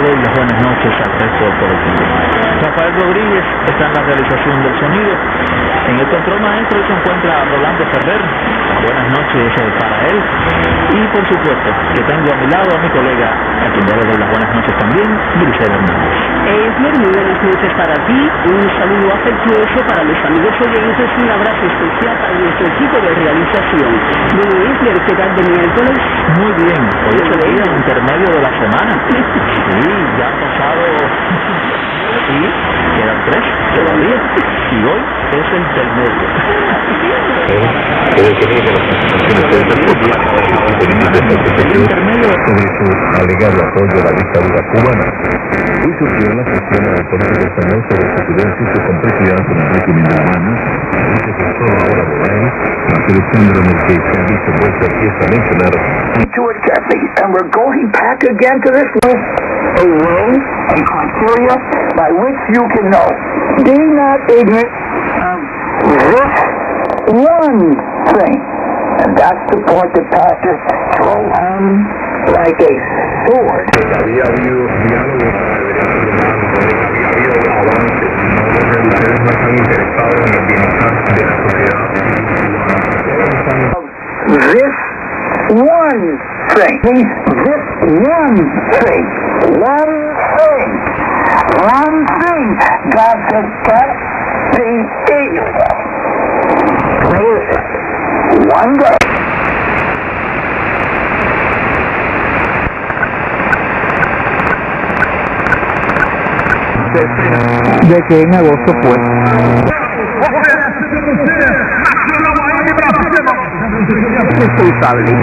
doy las buenas noches al resto del colectivo. Rafael Rodríguez está en la realización del sonido. En el control maestro se encuentra Rolando Ferrer. Buenas noches para él. Y por supuesto que tengo a mi lado a mi colega, a quien debo dar las buenas noches también, Grisel Hernández. Esler, muy buenas noches para ti, un saludo afectuoso para los amigos oyentes y un abrazo especial para nuestro equipo de realización. Bueno, Esler, ¿qué tal de miércoles? Muy bien, hoy es el día intermedio de la semana. Sí, ya han pasado y quedan 3 todavía. Y hoy es el del medio. El intermedio sobre su alegado apoyo a la dictadura cubana. Hoy surgió la cuestión del político español sobre su prudencia y su complicidad con el régimen de La Habana. Hoy se trató ahora de él, ante el escándalo en el que se ha visto vuelta fiesta a mencionar. And we're going back again to this way, a way and criteria by which you can know. Be not ignorant of this one thing. And that's the point that Pastor drove home like a sword. Había habido diálogo para debería había habido avances, no ustedes no están interesados en el bienestar de la sociedad. This one thing. This one thing. One thing. One thing. God said, can't be ignorant. Where is it? One day. De que en agosto fue responsable. Y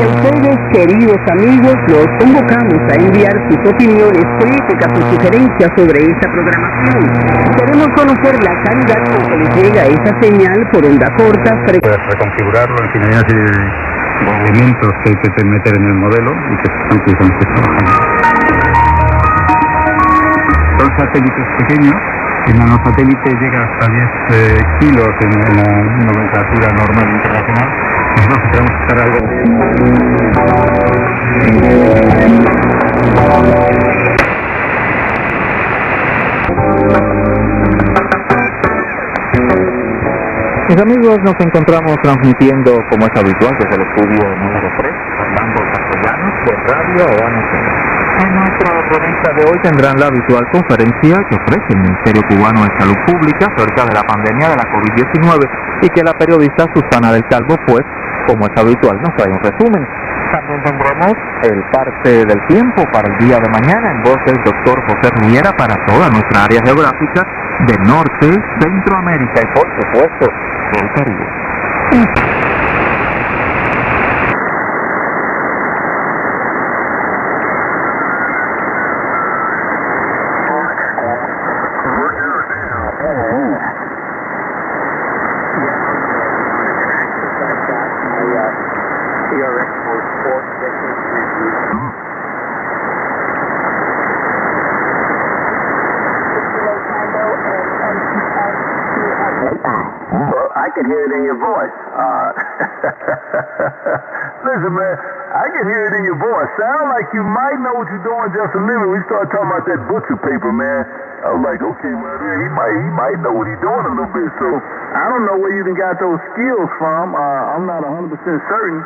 a ustedes, queridos amigos, los convocamos a enviar sus opiniones, críticas o sugerencias sobre esta programación. Queremos conocer la calidad con que les llega esa señal por onda corta, Puedes reconfigurarlo, en fin, hay una serie de elementos que hay que meter en el modelo y que están precisamente trabajando. Son satélites pequeños. El nanosatélite llega hasta 10 kilos en la nomenclatura normal internacional. Nosotros tenemos que estar algo. Mis amigos, nos encontramos transmitiendo, como es habitual, desde el estudio número 3, Fernando Castellanos, de Radio Habana. En nuestra revista de hoy tendrán la habitual conferencia que ofrece el Ministerio Cubano de Salud Pública acerca de la pandemia de la COVID-19 y que la periodista Susana del Calvo, pues, como es habitual, nos trae un resumen. También tendremos el parte del tiempo para el día de mañana en voz del doctor José Riera para toda nuestra área geográfica de Norte, Centroamérica y, por supuesto, del Caribe. I can hear it in your voice. Listen, man, I can hear it in your voice. Sound like you might know what you're doing just a little. We started talking about that butcher paper, man. I was like, okay, man, he might know what he's doing a little bit. So I don't know where you even got those skills from. I'm not 100% certain.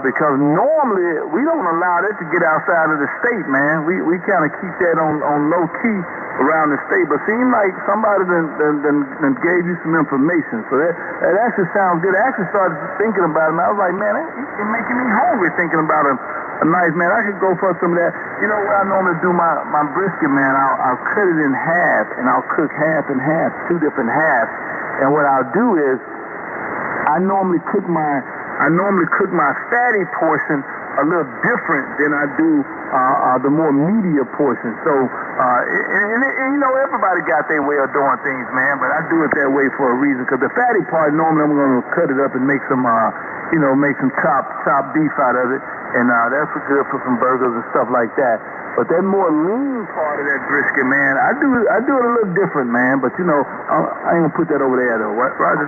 Because normally we don't allow that to get outside of the state, man. We kind of keep that on low key around the state. But seemed like somebody then gave you some information. So that actually sounds good. I actually started thinking about it, and I was like, man, it's making me hungry thinking about a nice, man. I could go for some of that. You know what I normally do my brisket, man? I'll cut it in half, and I'll cook half and half, 2 different halves. And what I'll do is I normally cook my fatty portion a little different than I do the more meatier portion. So, and you know, everybody got their way of doing things, man, but I do it that way for a reason. Because the fatty part, normally I'm going to cut it up and make some, make some chopped beef out of it. And that's good for some burgers and stuff like that. But that more lean part of that brisket, man, I do it a little different, man. But, you know, I ain't going to put that over there, though. What, Roger?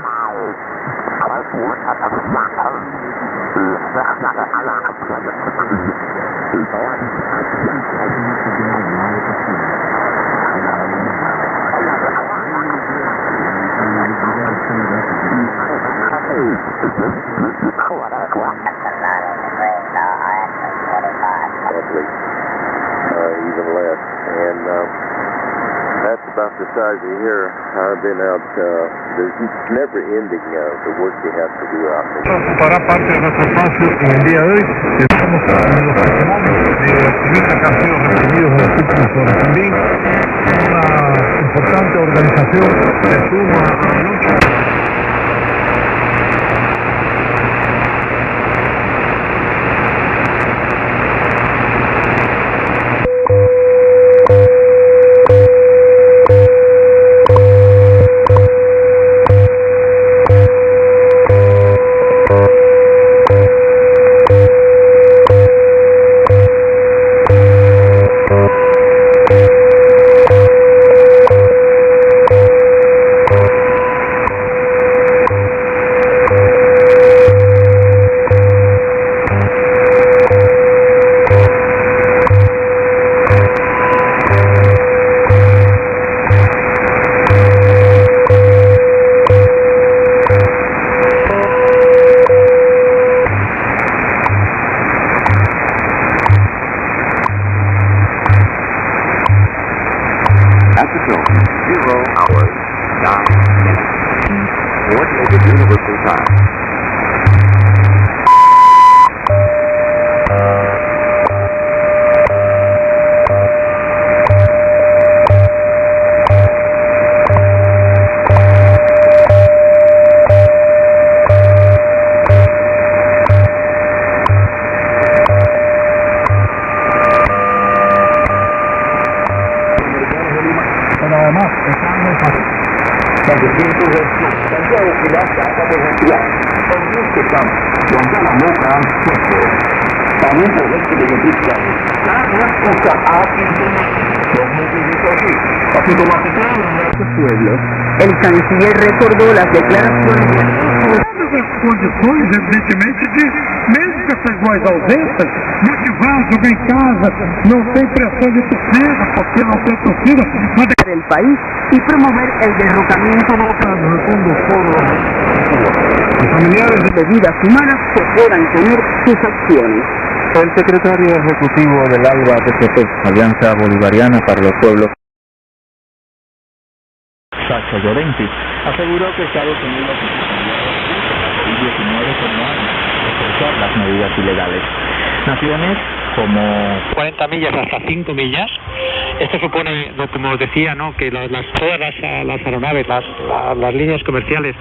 Even less. And that's about the size of here. I've been out, there's never ending the work you have to do out there. Ocupará parte de nuestro espacio en el día de hoy. Estamos en los testimonios de activistas que han sido reprimidos en los últimos horas. También una importante organización se suma a la lucha. At the film, 0 hours, 9 minutes. Coordinated Universal Time. Pero además están muy fáciles. Cuando siento esto, tanto a ocular que hasta por respirar. Con este campo, cuando la boca han puesto, también por este de noticia. Cada cosa aquí los necesito aquí. Así como hace todo Los pueblos. El canciller recordó las declaraciones de as condições, evidentemente, de mesmo que essas voz ausentes, motivar, jogar em casa, não tem pressão de torcida, porque não tem torcida, mas el país y promover el derrocamiento de los familiares de vidas humanas que puedan tener sus acciones. El secretario ejecutivo del ALBA PCP, Alianza Bolivariana para los Pueblos, Sacha Llorenti, aseguró que Estados Unidos el 19 como reforzar las medidas ilegales. Naciones como 40 millas hasta 5 millas. Esto supone, como os decía, ¿no?, que todas las aeronaves, las líneas comerciales,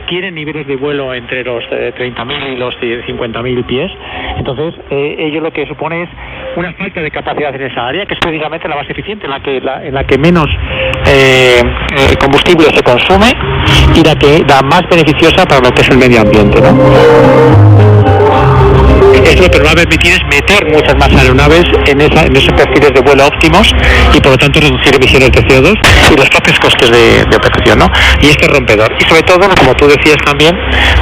quieren niveles de vuelo entre los 30.000 y los 50.000 pies. Entonces, ello lo que supone es una falta de capacidad en esa área, que es precisamente la más eficiente, en la que menos combustible se consume y la más beneficiosa para lo que es el medio ambiente, ¿no? Esto lo que nos va a permitir es meter muchas más aeronaves en esos perfiles de vuelo óptimos y por lo tanto reducir emisiones de CO2 y los propios costes de operación, ¿no? Y esto es rompedor. Y sobre todo, como tú decías también,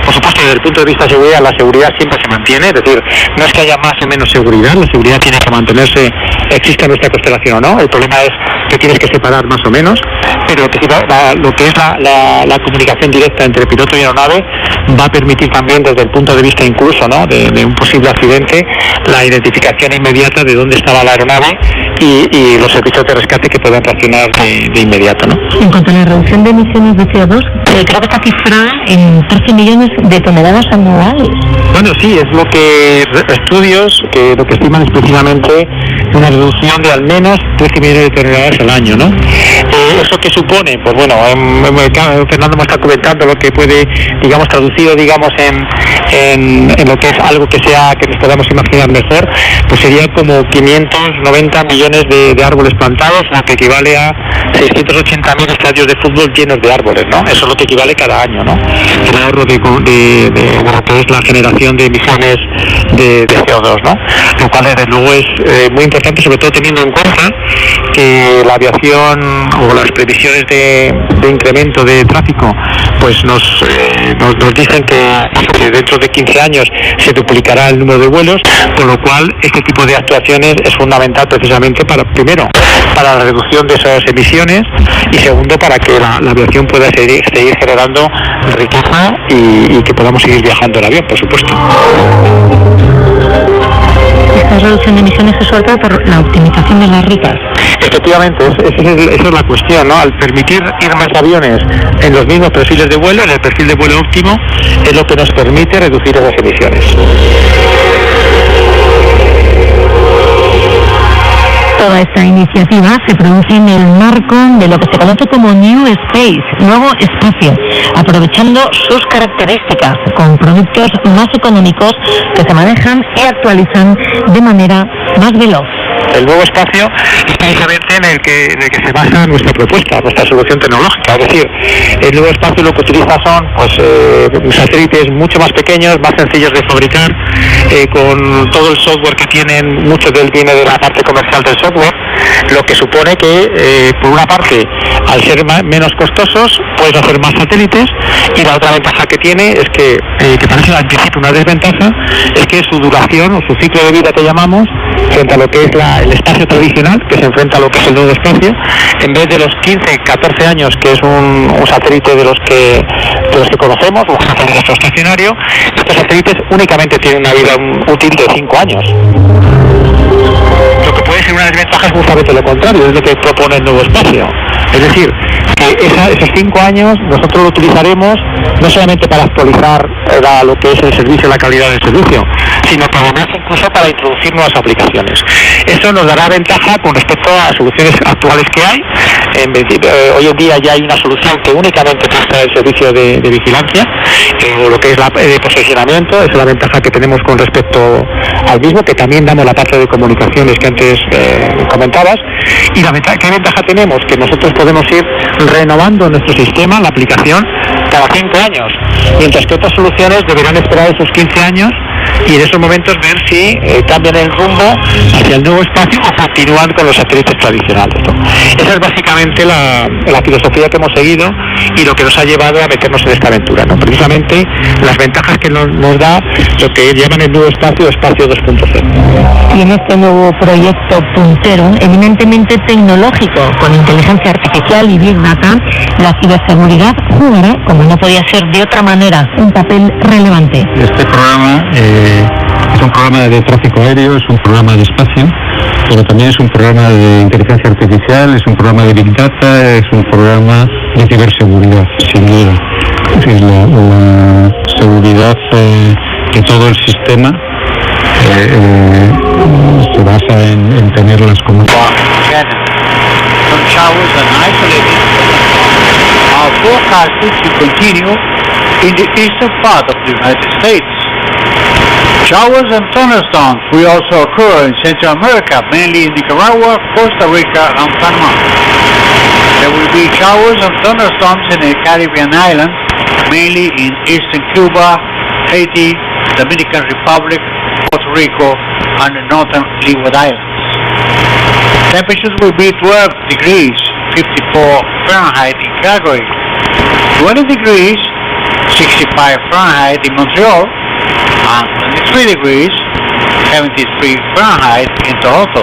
por supuesto desde el punto de vista de seguridad, la seguridad siempre se mantiene, es decir, no es que haya más o menos seguridad, la seguridad tiene que mantenerse, exista nuestra constelación o no, el problema es que tienes que separar más o menos, pero lo que es la comunicación directa entre piloto y aeronave va a permitir también desde el punto de vista incluso, ¿no?, de un posible accidente, la identificación inmediata de dónde estaba la aeronave y los servicios de rescate que puedan reaccionar de inmediato, ¿no? En cuanto a la reducción de emisiones de CO2, creo que está cifrada en 13 millones de toneladas anuales. Bueno, sí, es lo que estudios que lo que estiman es precisamente una reducción de al menos 13 millones de toneladas al año, ¿no? ¿Eso qué supone? Pues bueno, Fernando me está comentando lo que puede, digamos, traducido, digamos, en lo que es algo que nos podamos imaginar mejor, pues sería como 590 millones de árboles plantados, lo que equivale a 680.000 estadios de fútbol llenos de árboles, ¿no? Eso es lo que equivale cada año, ¿no? El ahorro de lo que es la generación de emisiones de CO2, ¿no? Lo cual desde luego es muy importante, sobre todo teniendo en cuenta que la aviación o las previsiones de incremento de tráfico pues nos dicen que dentro de 15 años se duplicará el número de vuelos, con lo cual este tipo de actuaciones es fundamental precisamente primero para la reducción de esas emisiones y segundo para que la aviación pueda seguir generando riqueza y que podamos seguir viajando en avión, por supuesto. Esta reducción de emisiones es sobre todo por la optimización de las rutas. Efectivamente, esa es la cuestión, ¿no? Al permitir ir más aviones en los mismos perfiles de vuelo, en el perfil de vuelo óptimo, es lo que nos permite reducir esas emisiones. Toda esta iniciativa se produce en el marco de lo que se conoce como New Space, nuevo espacio, aprovechando sus características con productos más económicos que se manejan y actualizan de manera más veloz. El nuevo espacio es precisamente en el que se basa nuestra propuesta, nuestra solución tecnológica. Es decir, el nuevo espacio lo que utiliza son satélites mucho más pequeños, más sencillos de fabricar, con todo el software que tienen, mucho de él viene de la parte comercial del software, lo que supone que, por una parte, al ser menos costosos, puedes hacer más satélites, y la otra ventaja que tiene es que parece al principio una desventaja, es que su duración o su ciclo de vida que llamamos, frente a lo que es el espacio tradicional, que se enfrenta a lo que es el nuevo espacio, en vez de los 15, 14 años, que es un satélite de los que conocemos, un satélite geoestacionario, estos satélites únicamente tienen una vida útil de 5 años. Lo que puede ser una desventaja es justamente lo contrario, es lo que propone el nuevo espacio. Es decir, que esos 5 años nosotros lo utilizaremos no solamente para actualizar lo que es el servicio, la calidad del servicio, sino para además incluso para introducir nuevas aplicaciones. Eso nos dará ventaja con respecto a las soluciones actuales que hay. Hoy en día ya hay una solución que únicamente presta el servicio de vigilancia, o lo que es de posicionamiento. Esa es la ventaja que tenemos con respecto al mismo, que también damos la parte de comunicaciones que antes comentabas. Y ¿qué ventaja tenemos? Que nosotros podemos ir renovando nuestro sistema, la aplicación, cada 5 años, mientras que otras soluciones deberán esperar esos 15 años y en esos momentos ver si cambian el rumbo hacia el nuevo espacio o continúan con los satélites tradicionales, ¿no? Esa es básicamente la filosofía que hemos seguido y lo que nos ha llevado a meternos en esta aventura, ¿no? Precisamente las ventajas que nos da lo que llaman el nuevo espacio 2.0. Y en este nuevo proyecto puntero, eminentemente tecnológico, con inteligencia artificial y Big Data, la ciberseguridad jugará, como no podía ser de otra manera, un papel relevante. Este programa es un programa de tráfico aéreo, es un programa de espacio, pero también es un programa de inteligencia artificial, es un programa de Big Data, es un programa de ciberseguridad, sin duda. Es decir, la seguridad de todo el sistema se basa en tenerlas como... Are forecasted to continue in the eastern part of the United States. Showers and thunderstorms will also occur in Central America, mainly in Nicaragua, Costa Rica, and Panama. There will be showers and thunderstorms in the Caribbean islands, mainly in eastern Cuba, Haiti, Dominican Republic, Puerto Rico, and the northern Leeward Islands. Temperatures will be 12 degrees 54 Fahrenheit in Calgary, 20 degrees 65 Fahrenheit in Montreal, and 23 degrees 73 Fahrenheit in Toronto.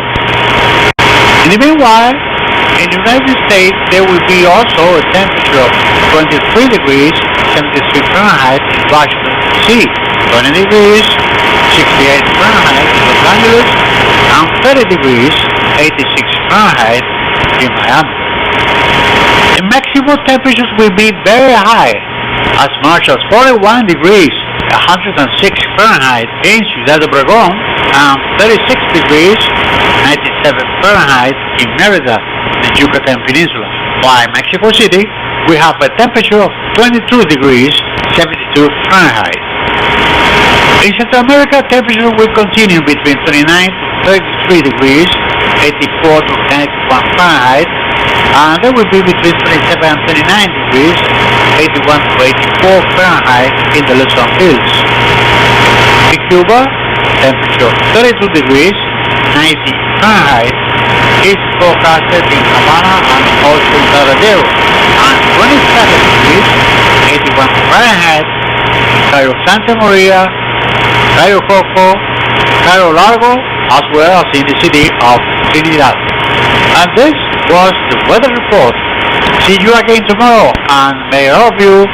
In the meanwhile, in the United States there will be also a temperature of 23 degrees 73 Fahrenheit in Washington DC, 20 degrees 68 Fahrenheit in Los Angeles, and 30 degrees 86 Fahrenheit in Miami. The maximum temperatures will be very high, as much as 41 degrees 106 Fahrenheit in Ciudad Obregón and 36 degrees 97 Fahrenheit in Mérida, the Yucatan Peninsula. While in Mexico City, we have a temperature of 22 degrees 72 Fahrenheit. In Central America, temperature will continue between 29 to 33 degrees 84 to 91 Fahrenheit, and there will be between 27 and 29 degrees 81 to 84 Fahrenheit in the Luzon Hills. In Cuba, temperature 32 degrees 90 Fahrenheit, is broadcasted in Havana and also in Varadero, and 27 degrees, 81 Fahrenheit, Cayo Santa Maria, Cayo Coco, Cayo Largo, as well as in the city of Trinidad. And this was the weather report. See you again tomorrow, and may all of you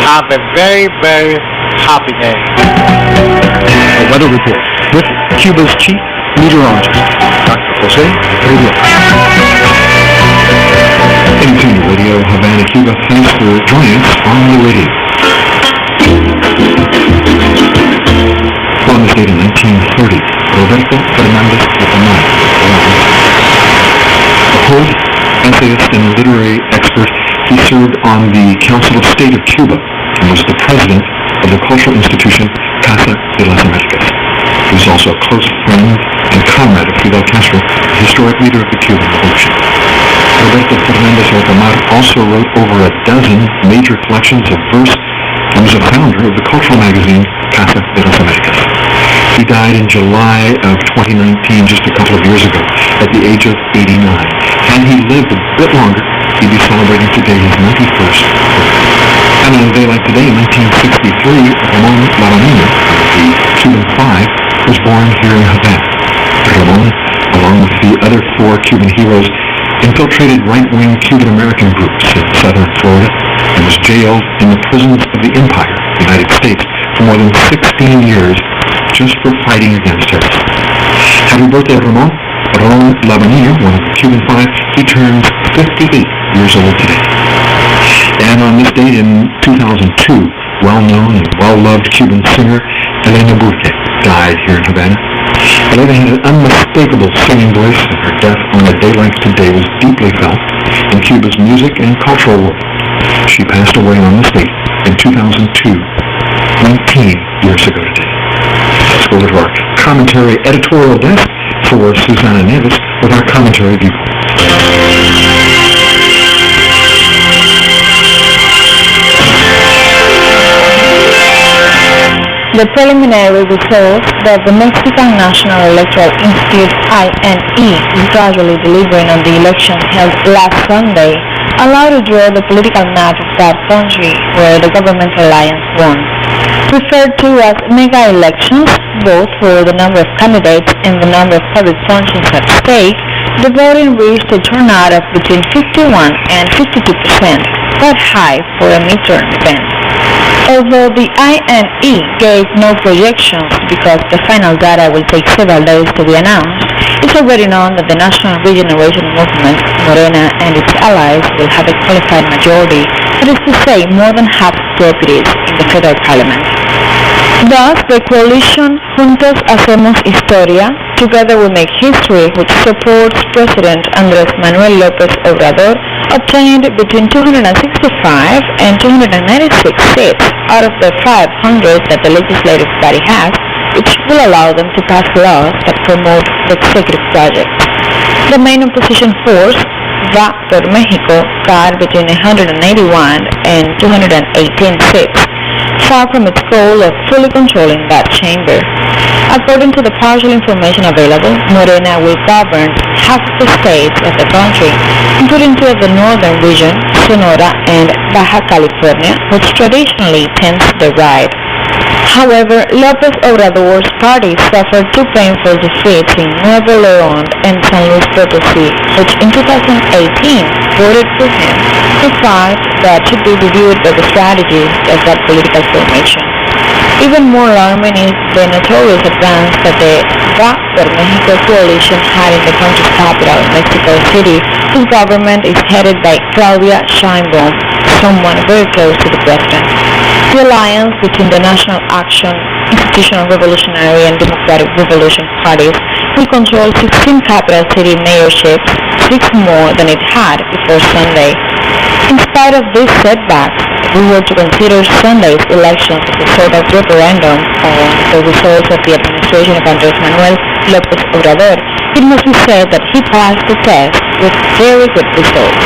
have a very, very happy day. A weather report with Cuba's chief meteorologist, Dr. Jose Rivera. NBC Radio, Havana, Cuba. Thanks for joining us on the radio. Born this date in 1930, Roberto Fernandez de Tamayo, a poet, essayist, and literary expert, he served on the Council of State of Cuba and was the president of the cultural institution Casa de las Americas. He was also a close friend and comrade of Fidel Castro, the historic leader of the Cuban Revolution. Roberto Fernandez Altamar also wrote over a dozen major collections of verse and was a founder of the cultural magazine Casa de las Americas. He died in July of 2019, just a couple of years ago, at the age of 89. Had he lived a bit longer, he'd be celebrating today his 91st birthday. And on a day like today, in 1963, Ramon Lavanina, the Cuban Five, was born here in Havana. Ramon, along with the other four Cuban heroes, infiltrated right-wing Cuban-American groups in southern Florida and was jailed in the prisons of the Empire, the United States, for more than 16 years just for fighting against terrorism. Happy birthday, Ramon. Ramon Lavanina, one of the Cuban Five, he turns 58 years old today. And on this date in 2002, well-known and well-loved Cuban singer Elena Burke died here in Havana. Elena had an unmistakable singing voice, and her death on a day like today was deeply felt in Cuba's music and cultural world. She passed away on this date in 2002, 19 years ago today. Let's go to our commentary editorial desk for Susana Neves with our commentary viewpoint. The preliminary results that the Mexican National Electoral Institute INE is gradually delivering on the election held last Sunday allow to draw the political map of that country where the government alliance won. Referred to as mega elections, both for the number of candidates and the number of public functions at stake, the voting reached a turnout of between 51 and 52%, quite high for a midterm event. Although the INE gave no projections because the final data will take several days to be announced, it's already known that the National Regeneration Movement, Morena, and its allies will have a qualified majority, that is to say, more than half deputies in the federal parliament. Thus, the coalition Juntos Hacemos Historia together will make history, which supports President Andrés Manuel López Obrador, obtained between 265 and 296 seats out of the 500 that the legislative body has, which will allow them to pass laws that promote the executive project. The main opposition force, Va por México, got between 181 and 218 seats, far from its goal of fully controlling that chamber. According to the partial information available, Morena will govern half of the states of the country, including two of the northern region, Sonora and Baja California, which traditionally tends to the right. However, López Obrador's party suffered two painful defeats in Nuevo León and San Luis Potosí, which in 2018 voted for him, a fact that should be reviewed by the strategists of that political formation. Even more alarming is the notorious advance that the Va por México coalition had in the country's capital, Mexico City, whose government is headed by Claudia Sheinbaum, someone very close to the president. The alliance between the National Action, Institutional Revolutionary and Democratic Revolution parties will control 16 capital city mayorships, 6 more than it had before Sunday. In spite of this setback, if we were to consider Sunday's elections as a sort of referendum on the results of the administration of Andrés Manuel López Obrador, it must be said that he passed the test with very good results.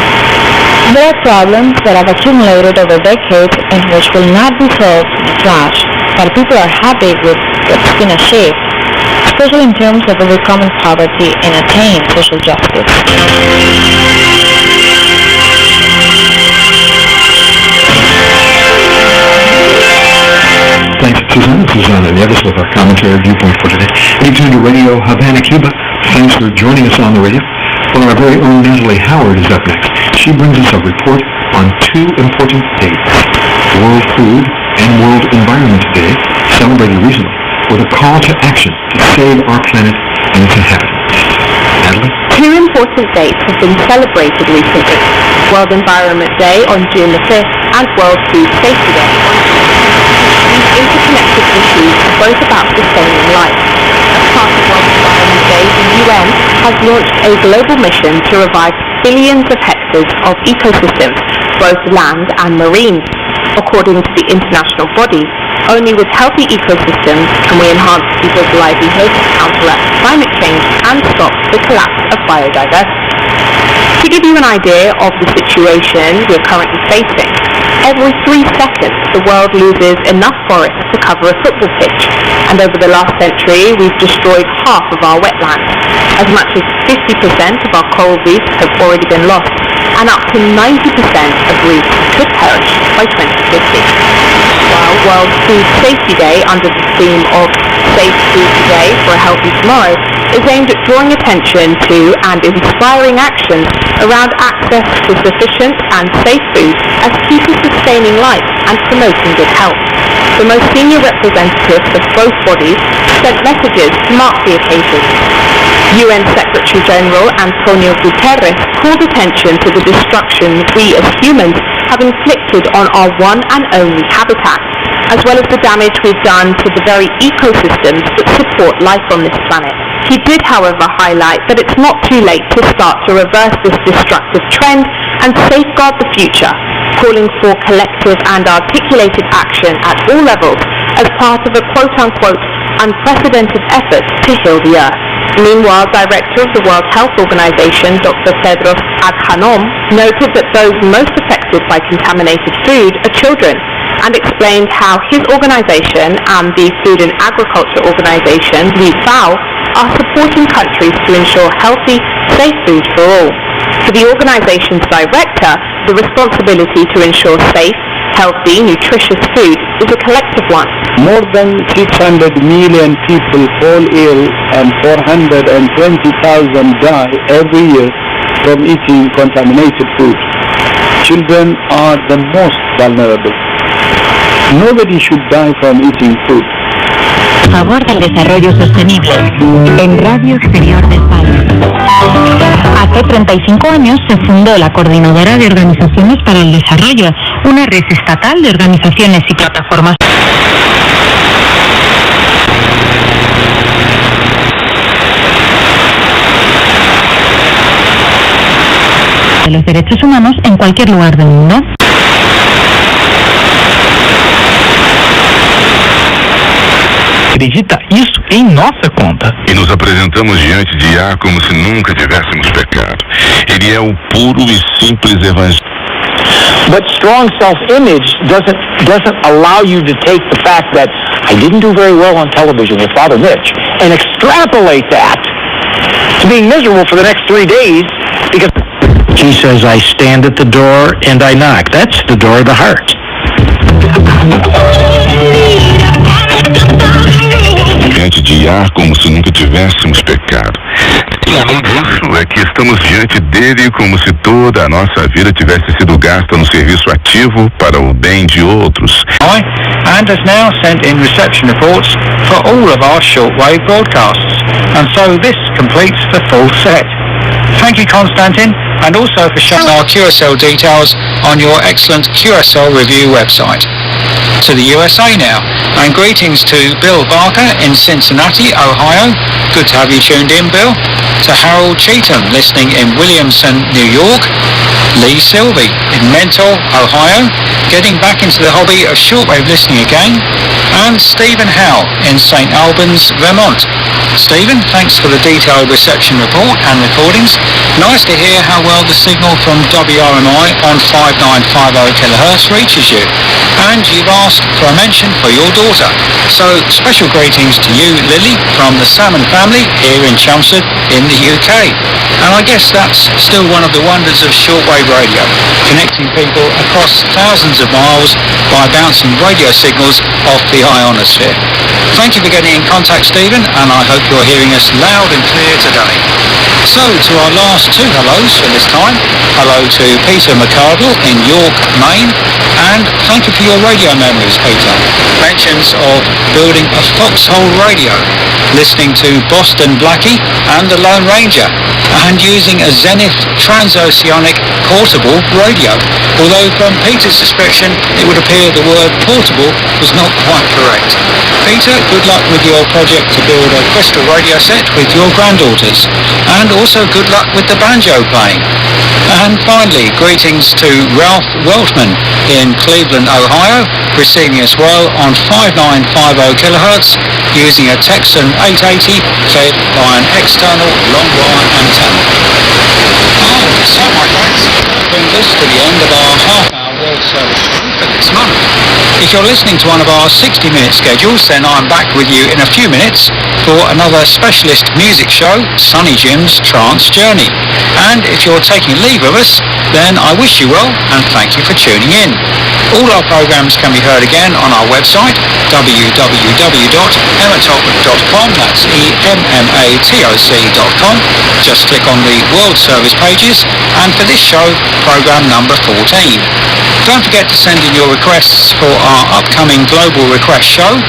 There are problems that have accumulated over decades and which will not be solved in a flash, but people are happy with what's been achieved. especially in terms of overcoming poverty and attaining social justice. Thanks, Susan. Susanna Nieves with our commentary viewpoint for today. 800 Radio Havana, Cuba. Thanks for joining us on the radio. Well, our very own Natalie Howard is up next. She brings us a report on two important dates: World Food and World Environment Day, celebrated recently, with a call to action to save our planet and its inhabitants. Natalie? Two important dates have been celebrated recently: World Environment Day on June the 5th and World Food Safety Day on June the 10th. These interconnected issues are both about sustaining life. As part of World Environment Day, the UN has launched a global mission to revive billions of hectares of ecosystems, both land and marine. According to the international body, only with healthy ecosystems can we enhance people's livelihoods, counteract climate change, and stop the collapse of biodiversity. To give you an idea of the situation we're currently facing, every 3 seconds the world loses enough forest to cover a football pitch, and over the last century we've destroyed half of our wetlands. As much as 50% of our coral reefs have already been lost, and up to 90% of reefs could perish by 2050. While World Food Safety Day, under the theme of Safe Food Today for a Healthy Tomorrow, is aimed at drawing attention to and inspiring actions around access to sufficient and safe food as key to sustaining life and promoting good health. The most senior representatives of both bodies sent messages to mark the occasion. UN Secretary General Antonio Guterres called attention to the destruction we as humans have inflicted on our one and only habitat, as well as the damage we've done to the very ecosystems that support life on this planet. He did, however, highlight that it's not too late to start to reverse this destructive trend and safeguard the future, calling for collective and articulated action at all levels as part of a quote-unquote unprecedented effort to heal the earth. Meanwhile, Director of the World Health Organization, Dr. Tedros Adhanom, noted that those most affected by contaminated food are children, and explained how his organization and the Food and Agriculture Organization, the FAO, are supporting countries to ensure healthy, safe food for all. For the organization's director, the responsibility to ensure safe, healthy, nutritious food is a collective one. More than 600 million people fall ill and 420,000 die every year from eating contaminated food. Children are the most vulnerable. Nobody should die from eating food. A favor del desarrollo sostenible en Radio Exterior de España. Hace 35 años se fundó la Coordinadora de Organizaciones para el Desarrollo, una red estatal de organizaciones y plataformas de los derechos humanos en cualquier lugar del mundo. Acredita isso em nossa conta. E nos apresentamos diante de Yah como se nunca tivéssemos pecado. Ele é o puro e simples evangelho. But strong self-image doesn't allow you to take the fact that I didn't do very well on television with Father Mitch and extrapolate that to being miserable for the next 3 days because He says, I stand at the door and I knock. That's the door of the heart. Diante de Yah como se nunca tivéssemos pecado. E além disso, é que estamos diante dele como se toda a nossa vida tivesse sido gasta no serviço ativo para o bem de outros. And has now sent in reception reports for all of our shortwave broadcasts, and so this completes the full set. Thank you, Konstantin, and also for showing our QSL details on your excellent QSL review website. To the USA now, and greetings to Bill Barker in Cincinnati, Ohio. Good to have you tuned in, Bill. To Harold Cheatham, listening in Williamson, New York. Lee Sylvie in Mentor, Ohio, getting back into the hobby of shortwave listening again. And Stephen Howe in St. Albans, Vermont. Stephen, thanks for the detailed reception report and recordings. Nice to hear how well the signal from WRMI on 5950 kHz reaches you. And and you've asked for a mention for your daughter. So special greetings to you, Lily, from the Salmon family here in Chelmsford in the UK. And I guess that's still one of the wonders of shortwave radio, connecting people across thousands of miles by bouncing radio signals off the ionosphere. Thank you for getting in contact, Stephen, and I hope you're hearing us loud and clear today. So, to our last two hellos for this time. Hello to Peter McCardle in York, Maine, and thank you for your radio memories, Peter. Mentions of building a foxhole radio, listening to Boston Blackie and the Lone Ranger, and using a Zenith transoceanic portable radio. Although from Peter's description, it would appear the word portable was not quite correct. Peter, good luck with your project to build a crystal radio set with your granddaughters, and also good luck with the banjo playing. And finally, greetings to Ralph Weltman in Cleveland, Ohio, receiving us well on 5950 kilohertz using a Texan 880 fed by an external long wire antenna. So my friends, that brings us to the end of our half-hour World Service for this month. If you're listening to one of our 60-minute schedules, then I'm back with you in a few minutes for another specialist music show, Sonny Jim's Trance Journey. And if you're taking leave of us, then I wish you well and thank you for tuning in. All our programs can be heard again on our website, www.emmatoc.com, that's EMMATOC.com. Just click on the World Service pages, and for this show, program number 14. Don't forget to send in your requests for our upcoming Global Request show,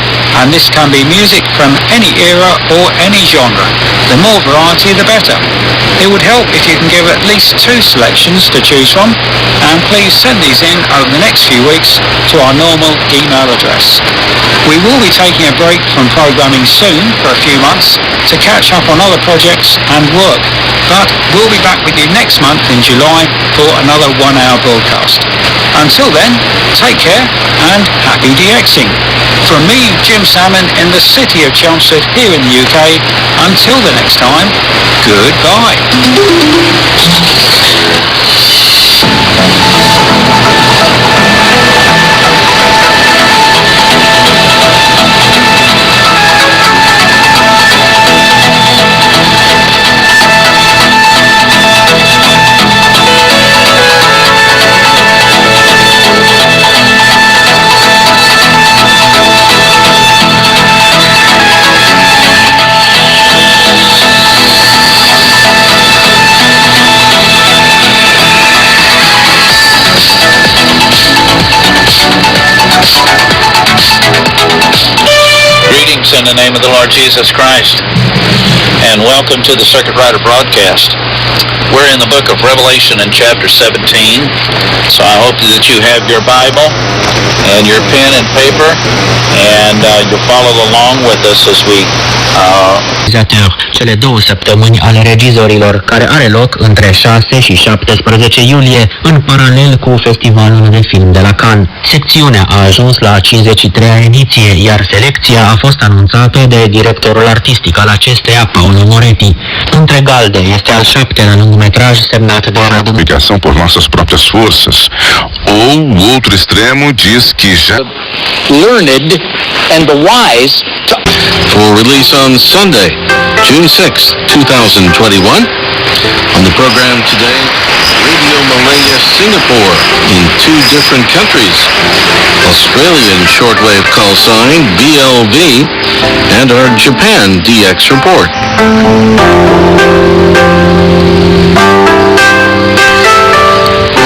and this can be music from any era or any genre. The more variety, the better. It would help if you can give at least 2 selections to choose from, and please send these in over the next few weeks to our normal email address. We will be taking a break from programming soon for a few months to catch up on other projects and work, but we'll be back with you next month in July for another 1-hour broadcast. Until then, take care and happy DXing. From me, Jim Salmon, in the city of Chelmsford here in the UK, until the next time, goodbye. Greetings in the name of the Lord Jesus Christ, and welcome to the Circuit Rider broadcast. We're in the book of Revelation in chapter 17, so I hope that you have your Bible and your pen and paper, and you'll follow along with us as we cele 2 săptămâni ale regizorilor, care are loc între 6 și 17 iulie, în paralel cu festivalul de film de la Cannes. Secțiunea a ajuns la 53-a ediție, iar selecția a fost anunțată de directorul artistic al acesteia, Paolo Moretti. Între galde este al 7-lea lungmetraj semnat de publicação por nossas próprias forças. Ou o outro extremo diz que já learned and the wise for release on Sunday, June 6th, 2021. On the program today, Radio Malaya Singapore in 2 different countries, Australian shortwave call sign BLV, and our Japan DX report.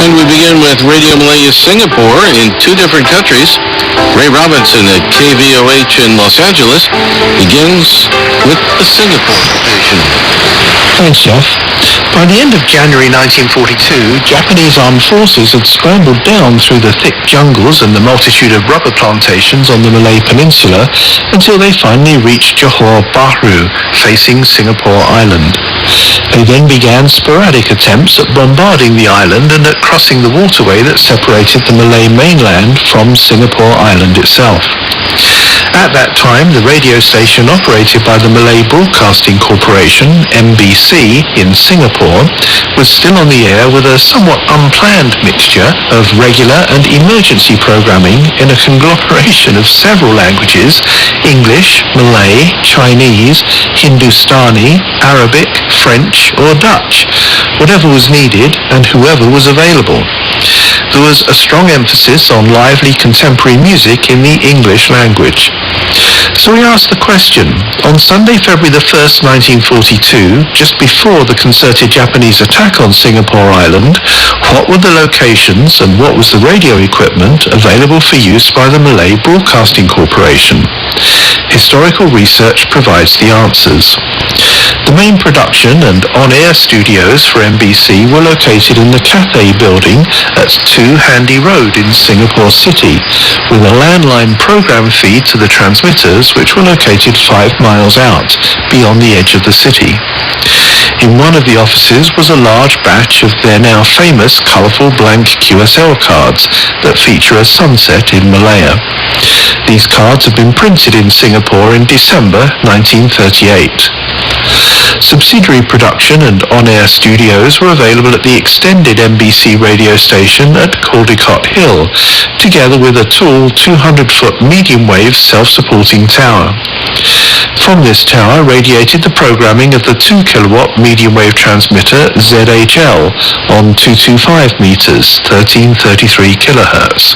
And we begin with Radio Malaya Singapore in 2 different countries. Ray Robinson at KVOH in Los Angeles begins with the Singapore station. Thanks, Jeff. By the end of January 1942, Japanese armed forces had scrambled down through the thick jungles and the multitude of rubber plantations on the Malay Peninsula until they finally reached Johor Bahru, facing Singapore Island. They then began sporadic attempts at bombarding the island and at crossing the waterway that separated the Malay mainland from Singapore Island itself. At that time, the radio station operated by the Malay Broadcasting Corporation, MBC, in Singapore, was still on the air with a somewhat unplanned mixture of regular and emergency programming in a conglomeration of several languages: English, Malay, Chinese, Hindustani, Arabic, French, or Dutch, whatever was needed and whoever was available. There was a strong emphasis on lively contemporary music in the English language. So we asked the question, on Sunday, February the 1st, 1942, just before the concerted Japanese attack on Singapore Island, what were the locations and what was the radio equipment available for use by the Malay Broadcasting Corporation? Historical research provides the answers. The main production and on-air studios for MBC were located in the Cathay building at 2 Handy Road in Singapore City, with a landline program feed to the transmitters which were located 5 miles out, beyond the edge of the city. In one of the offices was a large batch of their now famous colourful blank QSL cards that feature a sunset in Malaya. These cards had been printed in Singapore in December 1938. Subsidiary production and on-air studios were available at the extended MBC radio station at Caldecott Hill, together with a tall 200-foot medium-wave self-supporting tower. From this tower radiated the programming of the 2-kilowatt medium-wave transmitter ZHL on 225 meters, 1333 kilohertz.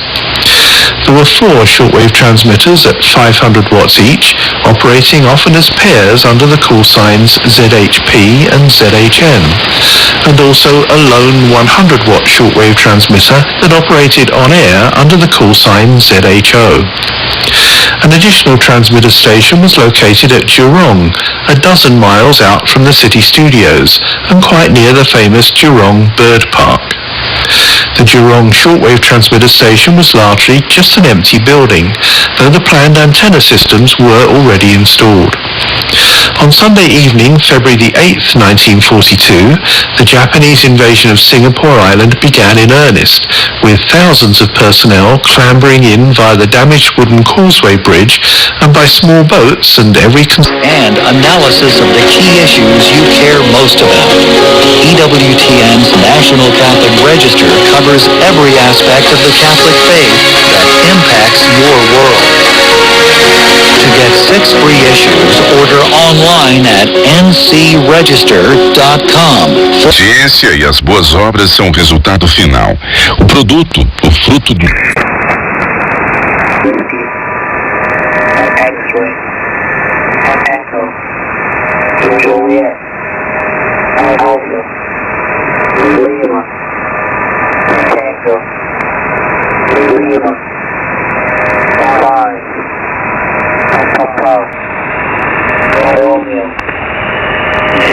There were 4 shortwave transmitters at 500 watts each, operating often as pairs under the call signs ZHP and ZHN, and also a lone 100-watt shortwave transmitter that operated on air under the call sign ZHO. An additional transmitter station was located at Jurong, a dozen miles out from the city studios, and quite near the famous Jurong Bird Park. The Jurong shortwave transmitter station was largely just an empty building, though the planned antenna systems were already installed. On Sunday evening, February the 8th, 1942, the Japanese invasion of Singapore Island began in earnest, with thousands of personnel clambering in via the damaged wooden causeway bridge and by small boats and and analysis of the key issues you care most about. EWTN's National Catholic Register covers every aspect of the Catholic faith that impacts your world. To get 6 free issues, order online at ncregister.com. A ciência e as boas obras são o resultado final. O produto, o fruto do...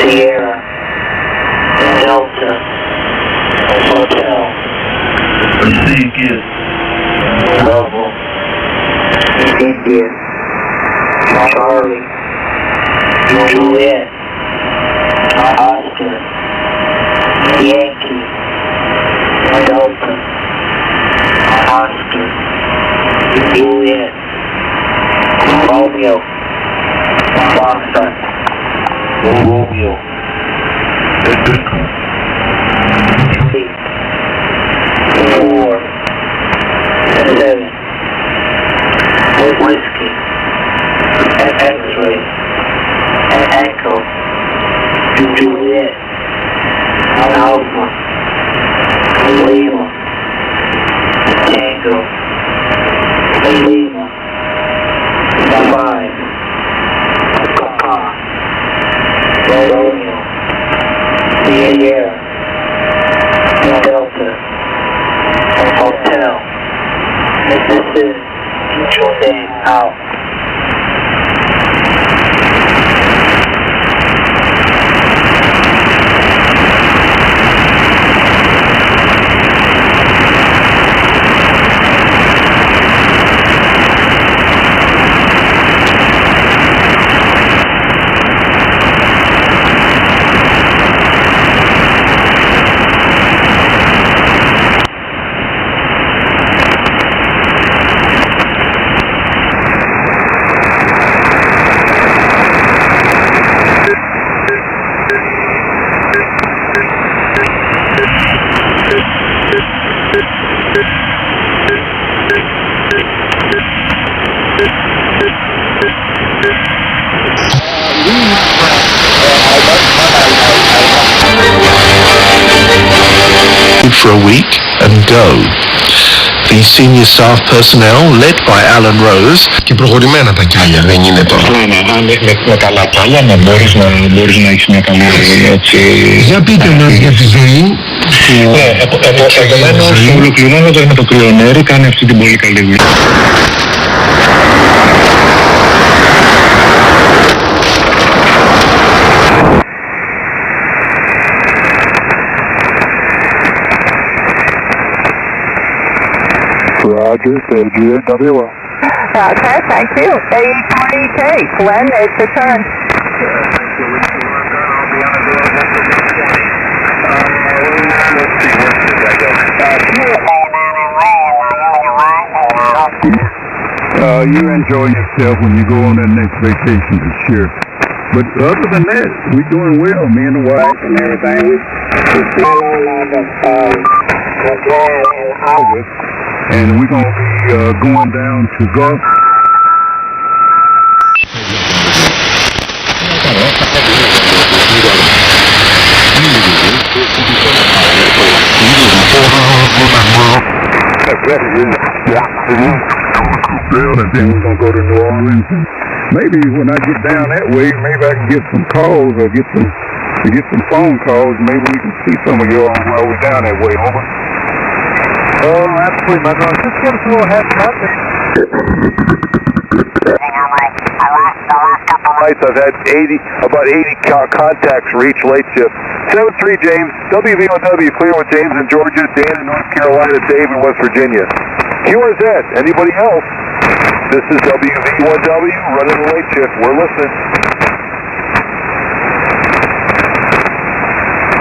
Sierra, Delta, Hotel, Vegas, Bravo, India, Charlie, Juliet, Oscar, Yankee, Delta, Oscar, Juliet, Romeo, Foxtrot, Romeo, Echo, 4, 7, Whiskey, X-Ray, Echo, Juliet, Alpha, Lima, Tango, Lima, 5, Papa, Romeo, Sierra, Delta, Hotel. This is Control Name out. for a week and go. The senior staff personnel, led by Alan Rose, Και προχωρημένα τα κιάλια, δεν είναι τώρα. Με καλά κιάλια να μπορείς να έχεις μια καλή έτσι. Για πείτε μας για τη ζωή. Επομένως, ολοκληρώνοντας με το κρυονέρι, κάνει αυτή την πολύ καλή δουλειά. Roger, said you at WL. Okay, thank you. 83K, Glenn, it's your turn. You enjoy yourself when you go on that next vacation for sure. But other than that, we're doing well, me and the wife and everything. We're still in August, and we're going to be going down to Gulf. And then we're going to go to New Orleans. Maybe when I get down that way, maybe I can get some calls or get some phone calls. Maybe we can see some of y'all while we're down that way. Over. Oh, absolutely, my brother. Just give us a little heads up. I've had about 80 contacts reach late shift. 7-3 James, WVOW, clear with James in Georgia, Dan in North Carolina, Dave in West Virginia. QRZ, anybody else? This is WV1W, running the late shift. We're listening.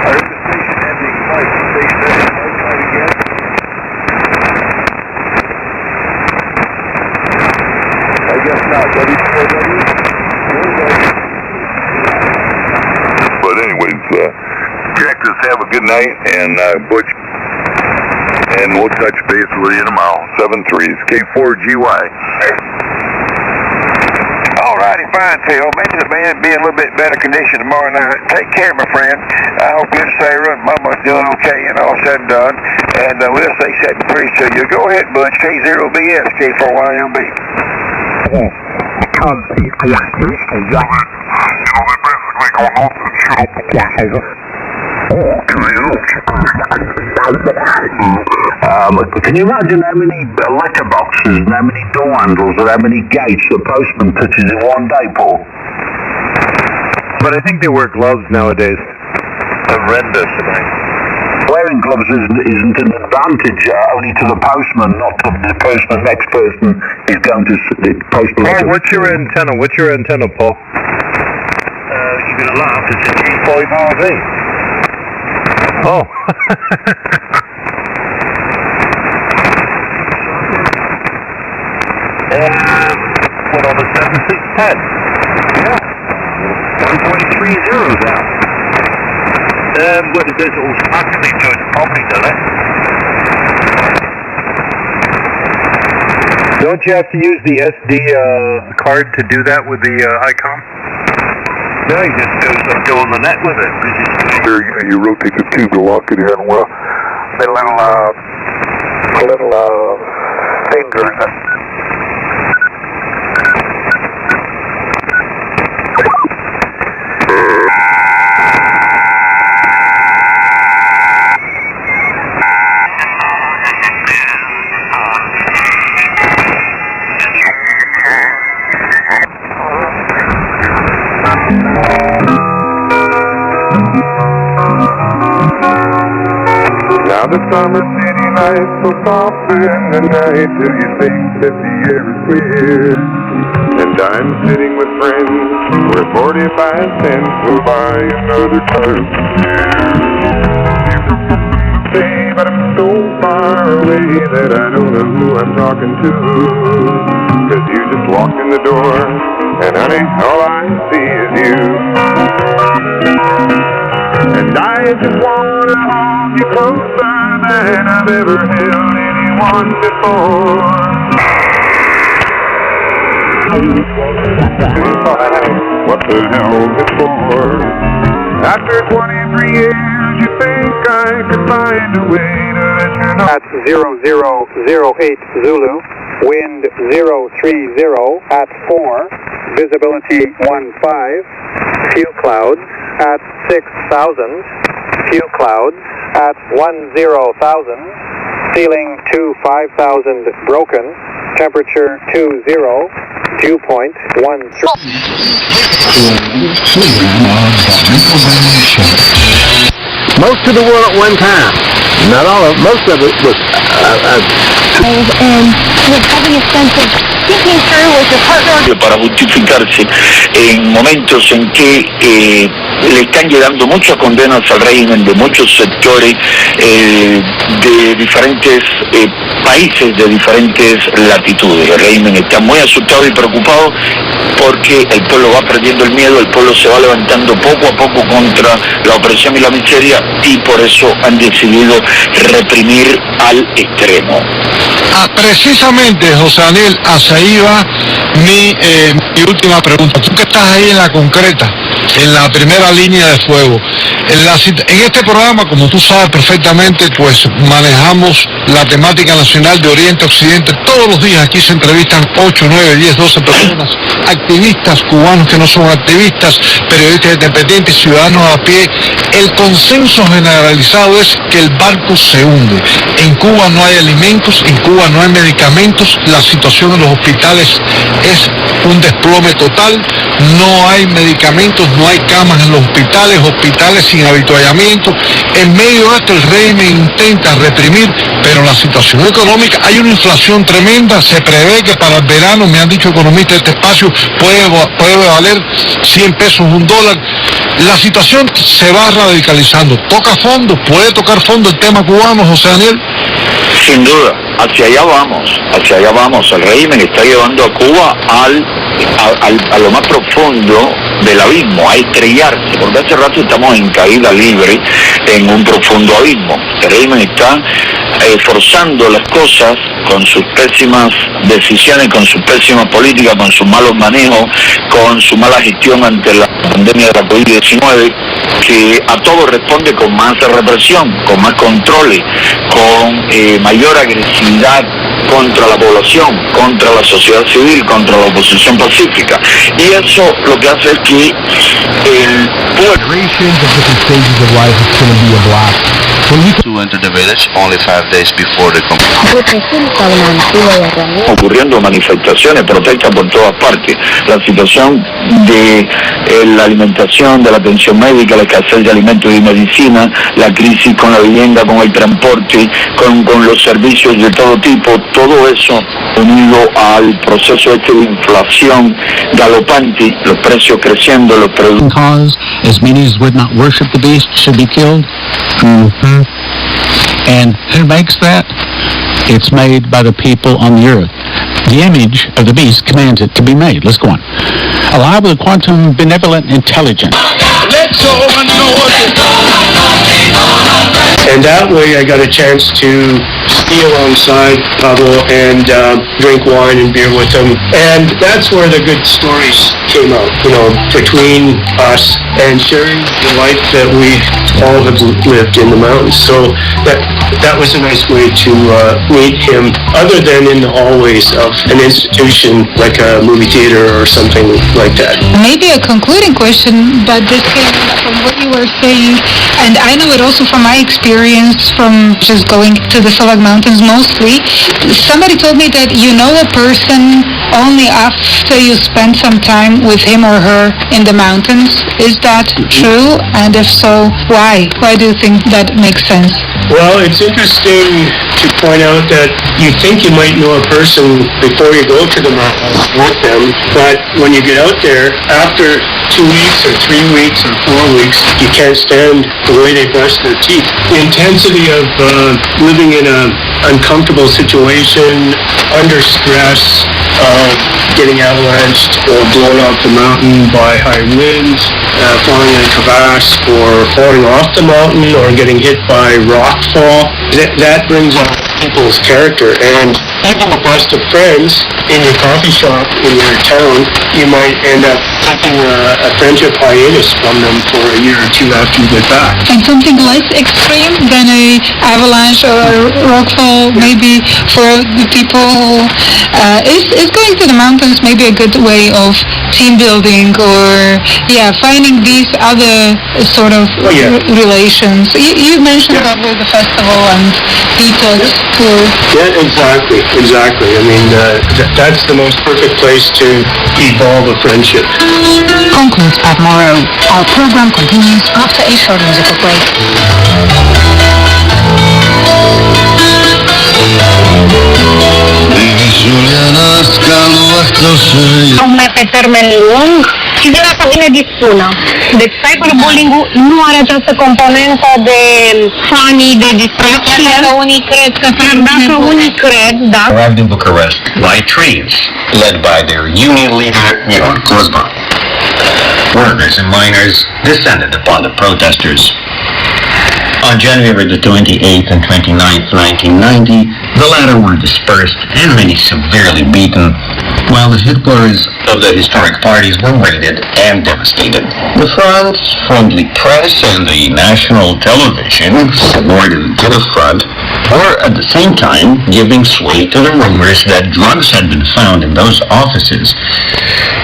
I heard the station ending flight. Station ending flight, try it again. I guess not. WVOW? But anyways, Cactus, have a good night, and Butch, and we'll touch base with you tomorrow. 7-3s, K4GY. Alrighty, fine, Phil. Maybe the band be in a little bit better condition tomorrow night. Take care, my friend. I hope you and Sarah and Mama's doing okay and all said and done. And we'll say 7-3, so you go ahead, Butch. K0BS, K4YLB. Can you imagine how many letterboxes and how many door handles or how many gates the postman touches in one day, Paul? But I think they wear gloves nowadays. Horrendous, I think. Wearing gloves isn't an advantage only to the postman, not to the postman. Next person is going to the postman. Paul, what's your antenna? What's your antenna, Paul? You're going to laugh. It's a G5RV. Oh. What on the 7610? Yeah. 1.3 zeros out. What it does automatically to its property, does it? Don't you have to use the SD card to do that with the ICOM? No, you just go on the net with it. You rotate the tube to lock it in. Well, a little finger in it. Now the summer city nights so soft in the night till you think that the air is clear. And I'm sitting with friends where 45 cents will buy another cup of beer. But I'm so far away that I don't know who I'm talking to. Cause you just walked in the door, and honey, all I see is you. And I just wanna hold you closer than I've ever held anyone before. What the hell before? After 23 years, you think I could find a way to at 0008 Zulu, wind 030 at 4, visibility 15, few clouds at 6,000, few clouds at 10,000, ceiling 25,000 broken, temperature 20, dew point 1. Most of the world at one time. Not all of it, most of it was... and with having a sense of thinking through with your partner. Para justificarse en momentos en que le están llegando muchas condenas al régimen de muchos sectores de diferentes países, de diferentes latitudes. El régimen está muy asustado y preocupado porque el pueblo va perdiendo el miedo, el pueblo se va levantando poco a poco contra la opresión y la miseria, y por eso han decidido reprimir al extremo. Precisamente, José Daniel, hacia ahí va mi última pregunta. Tú que estás ahí en la concreta, en la primera línea de fuego, en este programa, como tú sabes perfectamente, pues manejamos la temática nacional de Oriente a Occidente. Todos los días aquí se entrevistan 8, 9, 10, 12 personas, activistas cubanos que no son activistas, periodistas independientes, ciudadanos a pie. El consenso generalizado es que el barco se hunde. En Cuba no hay alimentos, en Cuba no hay medicamentos, la situación en los hospitales es un desplome total, no hay medicamentos, no hay camas en los hospitales, hospitales sin habituallamiento. En medio de esto el régimen intenta reprimir, pero la situación económica, hay una inflación tremenda, se prevé que para el verano, me han dicho economistas de este espacio, puede valer 100 pesos, $1. La situación se va radicalizando. ¿Toca fondo? ¿Puede tocar fondo el tema cubano, José Daniel? Sin duda, hacia allá vamos. El régimen está llevando a Cuba a lo más profundo del abismo, a estrellarse, porque hace rato estamos en caída libre en un profundo abismo. El régimen está forzando las cosas con sus pésimas decisiones, con sus pésimas políticas, con sus malos manejos, con su mala gestión ante la pandemia de la COVID-19, que a todo responde con más represión, con más controles, con mayor agresividad contra la población, contra la sociedad civil, contra la oposición pacífica. Y eso lo que hace es que el pueblo... To enter the village only 5 days before the ocurriendo manifestaciones, protestas por todas partes. La situación de la alimentación, de la atención médica, la escasez de alimentos y medicina, la crisis con la vivienda, con el transporte, con los servicios de todo tipo, todo eso unido al proceso de inflación galopante, los precios creciendo, los productos. As many as would not worship the beast should be killed. Mm-hmm. And who makes that? It's made by the people on the earth. The image of the beast commands it to be made. Let's go on. Alive with a quantum benevolent intelligence. Let's go and and that way I got a chance to ski alongside Pablo and drink wine and beer with him. And that's where the good stories came out, between us and sharing the life that we all have lived in the mountains. So that was a nice way to meet him, other than in the hallways of an institution like a movie theater or something like that. Maybe a concluding question, but this came from what you were saying, and I know it also from my experience from just going to the Salak Mountains mostly. Somebody told me that you know a person only after you spend some time with him or her in the mountains. Is that true? And if so, why? Why do you think that makes sense? Well, it's interesting to point out that you think you might know a person before you go to the mountains with them, but when you get out there, after 2 weeks or 3 weeks or 4 weeks, you can't stand the way they brush their teeth. The intensity of living in an uncomfortable situation, under stress, getting avalanched or blown off the mountain by high winds, falling in a crevasse, or falling off the mountain, or getting hit by rock fall. That brings out people's character, and even the best of friends in your coffee shop in your town, you might end up taking a friendship hiatus from them for a year or two after you get back. And something less extreme than a avalanche or a rockfall, maybe for the people who is going to the mountains maybe a good way of team building or finding these other sort of relations. You mentioned that with the festival and detox tour. Yeah, exactly. I mean, that's the most perfect place to evolve a friendship. Concludes Pat Morrow. Our program continues after a short musical break. Numai pe termen lung și de asta vine dispună. Deci cyberbullying-ul nu are această componentă de funny, de distracție. Dacă unii cred că arrived in Bucharest by trains led by their union leader, Ion Kozma. Workers and miners descended upon the protesters. On January the 28th and 29th, 1990, the latter were dispersed and many severely beaten, while the headquarters of the historic parties were raided and devastated. The front's friendly press and the national television, subordinate to the front, were at the same time giving sway to the rumors that drugs had been found in those offices,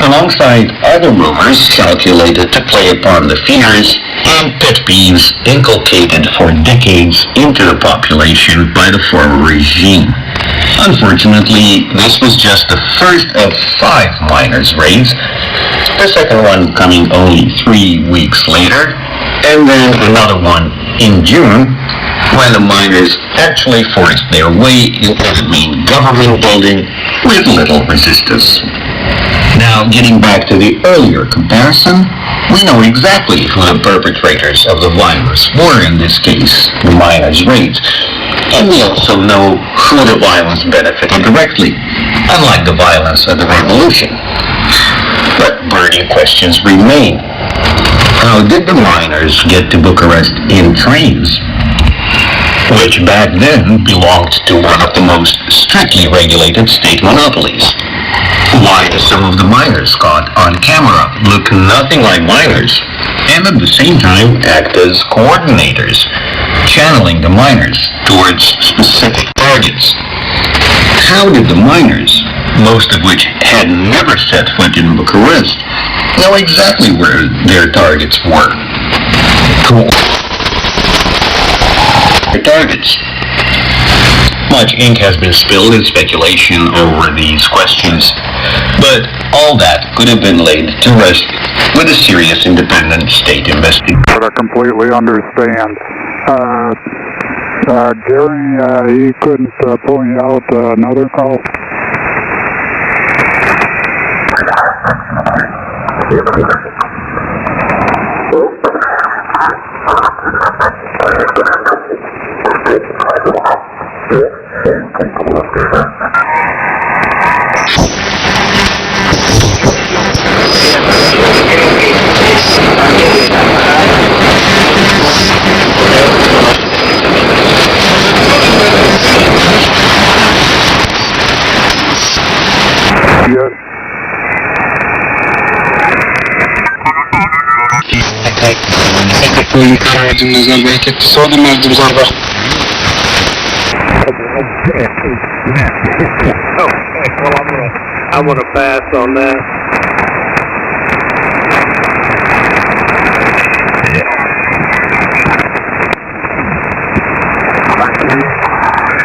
alongside other rumors calculated to play upon the fears and pet peeves inculcated for decades into the population by the former regime. Unfortunately, this was just the first of 5 miners' raids, the second one coming only 3 weeks later, and then another one in June, when the miners actually forced their way into the main government building with little resistance. Now, getting back to the earlier comparison, we know exactly who the perpetrators of the virus were in this case, the miners' raids, and we also know who the violence benefited directly, unlike the violence of the revolution. But burning questions remain. How did the miners get to Bucharest in trains, which back then belonged to one of the most strictly regulated state monopolies? Why do some of the miners caught on camera look nothing like miners, and at the same time act as coordinators, channeling the miners towards specific targets? How did the miners, most of which had never set foot in Bucharest, know exactly where their targets were? Much ink has been spilled in speculation over these questions, but all that could have been laid to rest with a serious independent state investigation. But I completely understand. Gary, he couldn't pull you out another call. Yes. I'm gonna pass on that.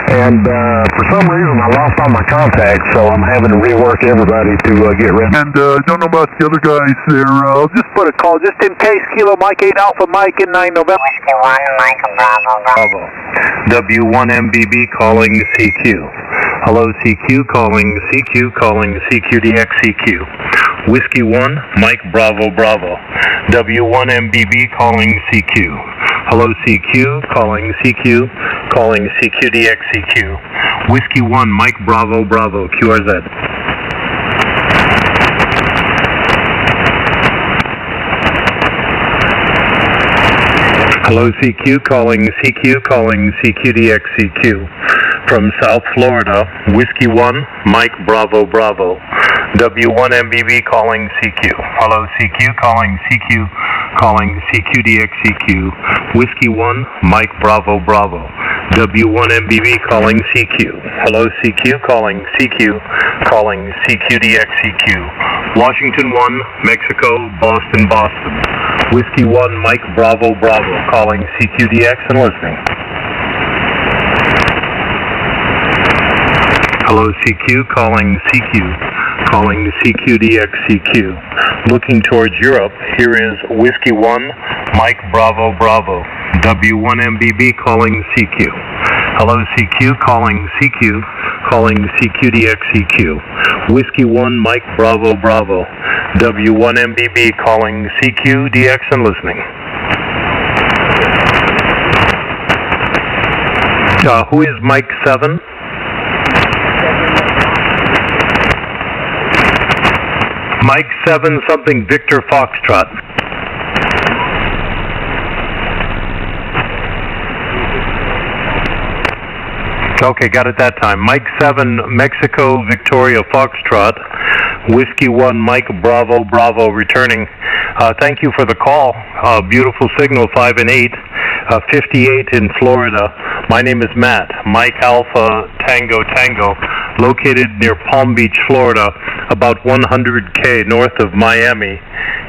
And for some reason I lost all my contacts, so I'm having to rework everybody to get ready. And don't know about the other guys there. I'll just put a call just in case. Kilo Mike 8 Alpha Mike in 9 November. Whiskey 1 Mike Bravo Bravo. W1MBB calling CQ. Hello CQ calling CQ calling CQDX CQ. Whiskey 1 Mike Bravo Bravo. W1MBB calling CQ. Hello CQ calling CQ calling CQDX CQ. Whiskey 1 Mike Bravo Bravo QRZ. Hello CQ calling CQ calling CQDX CQ. from South Florida, Whiskey 1, Mike Bravo Bravo. W1MBB calling CQ. Hello CQ, calling CQ, calling CQDXCQ. Whiskey 1, Mike Bravo Bravo. W1MBB calling CQ. Hello CQ, calling CQ, calling CQDXCQ. Washington 1, Mexico, Boston, Boston. Whiskey 1, Mike Bravo Bravo, calling CQDX and listening. Hello CQ, calling CQ, calling CQDXCQ. Looking towards Europe, here is Whiskey 1, Mike Bravo Bravo. W1MBB calling CQ. Hello CQ, calling CQ, calling CQDXCQ. Whiskey 1, Mike Bravo Bravo. W1MBB calling CQDX and listening. Who is Mike 7? Mike 7 something Victor Foxtrot. Okay, got it that time. Mike 7 Mexico Victoria Foxtrot. Whiskey 1 Mike Bravo Bravo returning. Thank you for the call. Beautiful signal 5 and 8. 58 in Florida. My name is Matt. Mike Alpha Tango Tango. Located near Palm Beach, Florida, about 100K north of Miami.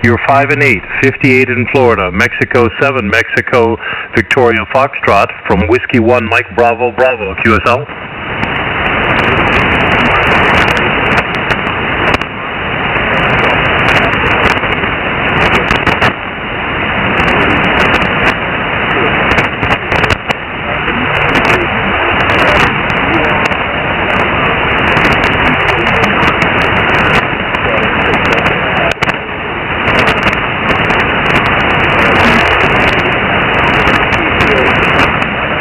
You're 5 and 8, 58 in Florida. Mexico 7, Mexico Victoria Foxtrot from Whiskey 1 Mike Bravo Bravo. QSL.